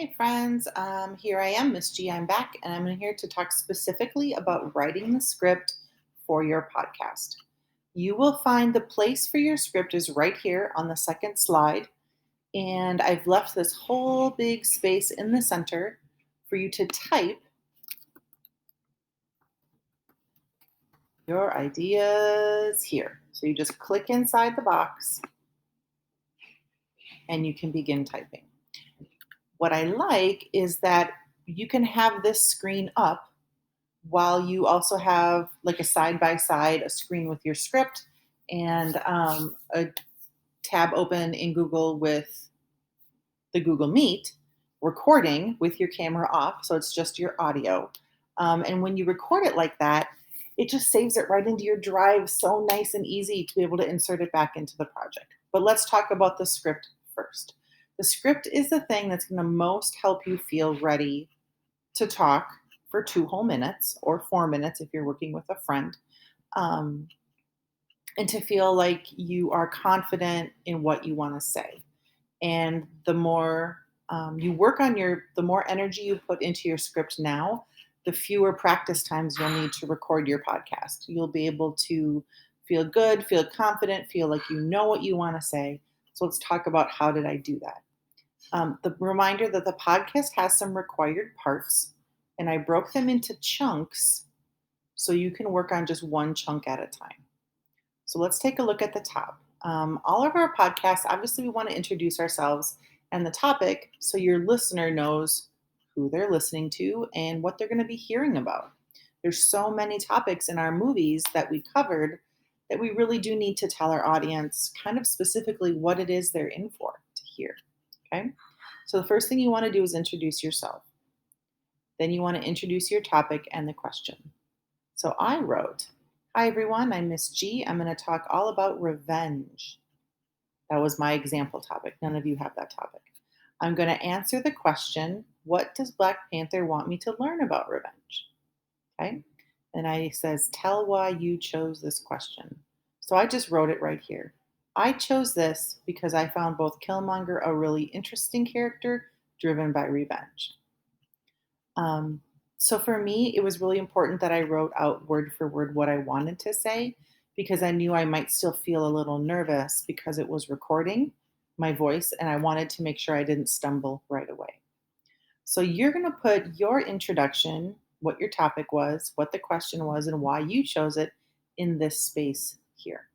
Hey friends, here I am, Miss G. I'm back, and I'm here to talk specifically about writing the script for your podcast. You will find the place for your script is right here on the second slide, and I've left this whole big space in the center for you to type your ideas here. So you just click inside the box and you can begin typing. What I like is that you can have this screen up while you also have like a side by side, a screen with your script and a tab open in Google with the Google Meet recording with your camera off. So it's just your audio. And when you record it like that, it just saves it right into your drive. So nice and easy to be able to insert it back into the project. But let's talk about the script first. The script is the thing that's going to most help you feel ready to talk for 2 whole minutes or 4 minutes if you're working with a friend, um, and to feel like you are confident in what you want to say. And the more you work on the more energy you put into your script now, the fewer practice times you'll need to record your podcast. You'll be able to feel good, feel confident, feel like you know what you want to say. So let's talk about how did I do that. The reminder that the podcast has some required parts, and I broke them into chunks so you can work on just one chunk at a time. So let's take a look at the top. All of our podcasts, obviously, we want to introduce ourselves and the topic so your listener knows who they're listening to and what they're going to be hearing about. There's so many topics in our movies that we covered that we really do need to tell our audience kind of specifically what it is they're in for to hear. Okay. So the first thing you want to do is introduce yourself. Then you want to introduce your topic and the question. So I wrote, "Hi everyone, I'm Miss G. I'm going to talk all about revenge." That was my example topic. None of you have that topic. I'm going to answer the question, what does Black Panther want me to learn about revenge? Okay. And I says, tell why you chose this question. So I just wrote it right here. I chose this because I found both Killmonger a really interesting character driven by revenge. Um, so for me, it was really important that I wrote out word for word what I wanted to say because I knew I might still feel a little nervous because it was recording my voice and I wanted to make sure I didn't stumble right away. So you're going to put your introduction, what your topic was, what the question was, and why you chose it in this space here.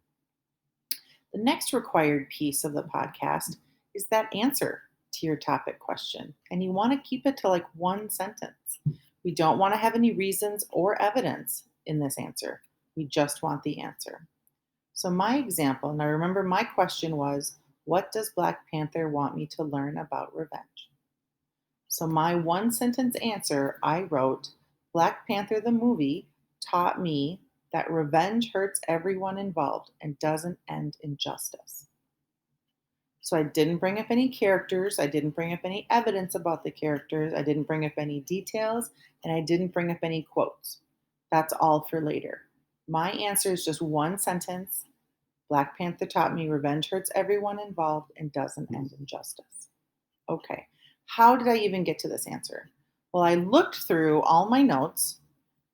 The next required piece of the podcast is that answer to your topic question. And you want to keep it to like one sentence. We don't want to have any reasons or evidence in this answer. We just want the answer. So, my example, now remember, my question was, what does Black Panther want me to learn about revenge? So, my one sentence answer, I wrote, Black Panther the movie taught me that revenge hurts everyone involved and doesn't end in justice. So I didn't bring up any characters. I didn't bring up any evidence about the characters. I didn't bring up any details. And I didn't bring up any quotes. That's all for later. My answer is just one sentence. Black Panther taught me revenge hurts everyone involved and doesn't end in justice. Okay. How did I even get to this answer? Well, I looked through all my notes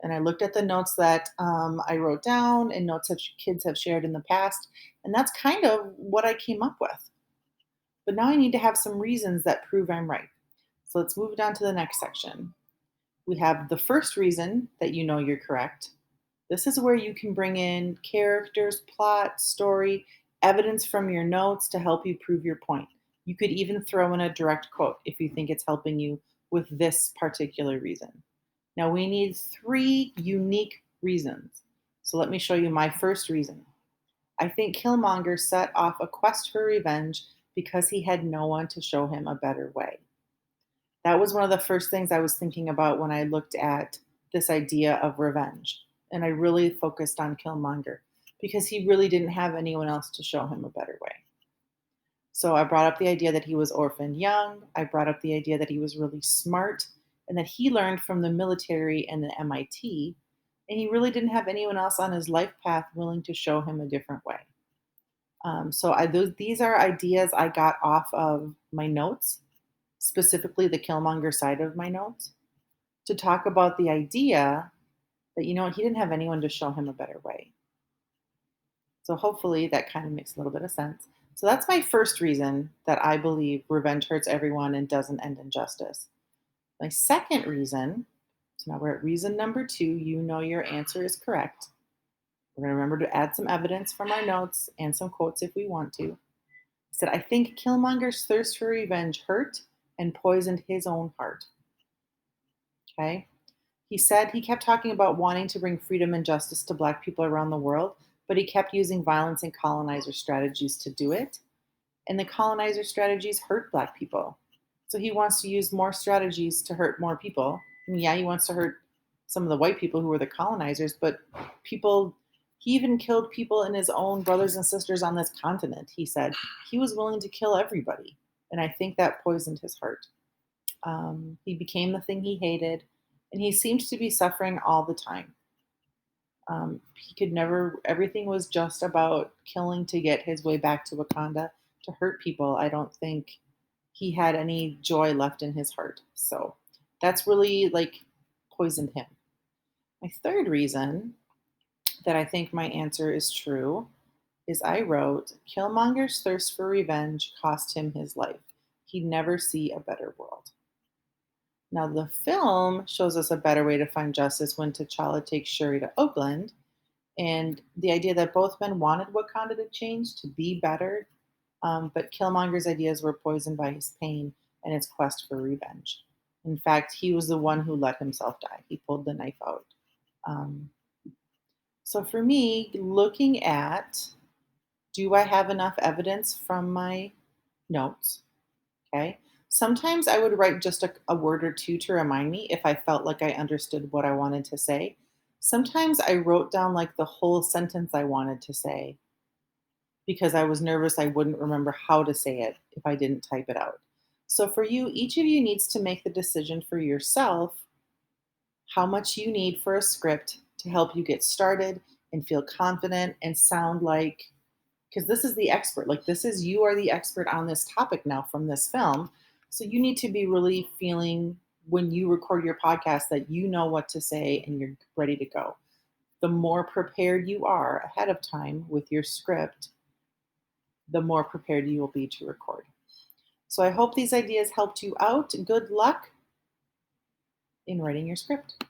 and I looked at the notes that I wrote down and notes that kids have shared in the past. And that's kind of what I came up with. But now I need to have some reasons that prove I'm right. So let's move down to the next section. We have the first reason that you know you're correct. This is where you can bring in characters, plot, story, evidence from your notes to help you prove your point. You could even throw in a direct quote if you think it's helping you with this particular reason. Now we need 3 unique reasons. So let me show you my first reason. I think Killmonger set off a quest for revenge because he had no one to show him a better way. That was one of the first things I was thinking about when I looked at this idea of revenge. And I really focused on Killmonger because he really didn't have anyone else to show him a better way. So I brought up the idea that he was orphaned young. I brought up the idea that he was really smart and that he learned from the military and the MIT. And he really didn't have anyone else on his life path willing to show him a different way. These are ideas I got off of my notes specifically the Killmonger side of my notes, to talk about the idea that, you know what, he didn't have anyone to show him a better way. So hopefully that kind of makes a little bit of sense. So that's my first reason that I believe revenge hurts everyone and doesn't end in justice. My second reason, so now we're at reason number two, you know your answer is correct. We're going to remember to add some evidence from our notes and some quotes if we want to. He said, I think Killmonger's thirst for revenge hurt and poisoned his own heart. Okay. He said he kept talking about wanting to bring freedom and justice to Black people around the world, but he kept using violence and colonizer strategies to do it. And the colonizer strategies hurt Black people. So he wants to use more strategies to hurt more people. And yeah, he wants to hurt some of the white people who were the colonizers, but people, he even killed people in his own brothers and sisters on this continent. He said he was willing to kill everybody. And I think that poisoned his heart. He became the thing he hated, and he seemed to be suffering all the time. He could never, everything was just about killing to get his way back to Wakanda to hurt people. I don't think he had any joy left in his heart. So that's really like poisoned him. My third reason that I think my answer is true is I wrote Killmonger's thirst for revenge cost him his life. He'd never see a better world. Now, the film shows us a better way to find justice when T'Challa takes Shuri to Oakland, and the idea that both men wanted Wakanda to change, to be better, but Killmonger's ideas were poisoned by his pain and his quest for revenge. In fact, he was the one who let himself die. He pulled the knife out. Um, so for me, looking at, do I have enough evidence from my notes? Okay. Sometimes I would write just a word or two to remind me if I felt like I understood what I wanted to say. Sometimes I wrote down like the whole sentence I wanted to say because I was nervous I wouldn't remember how to say it if I didn't type it out. So for you, each of you needs to make the decision for yourself how much you need for a script to help you get started and feel confident and sound like, because this is the expert, like this is, you are the expert on this topic now from this film. So you need to be really feeling when you record your podcast that you know what to say and you're ready to go. The more prepared you are ahead of time with your script, the more prepared you will be to record. So I hope these ideas helped you out. Good luck in writing your script.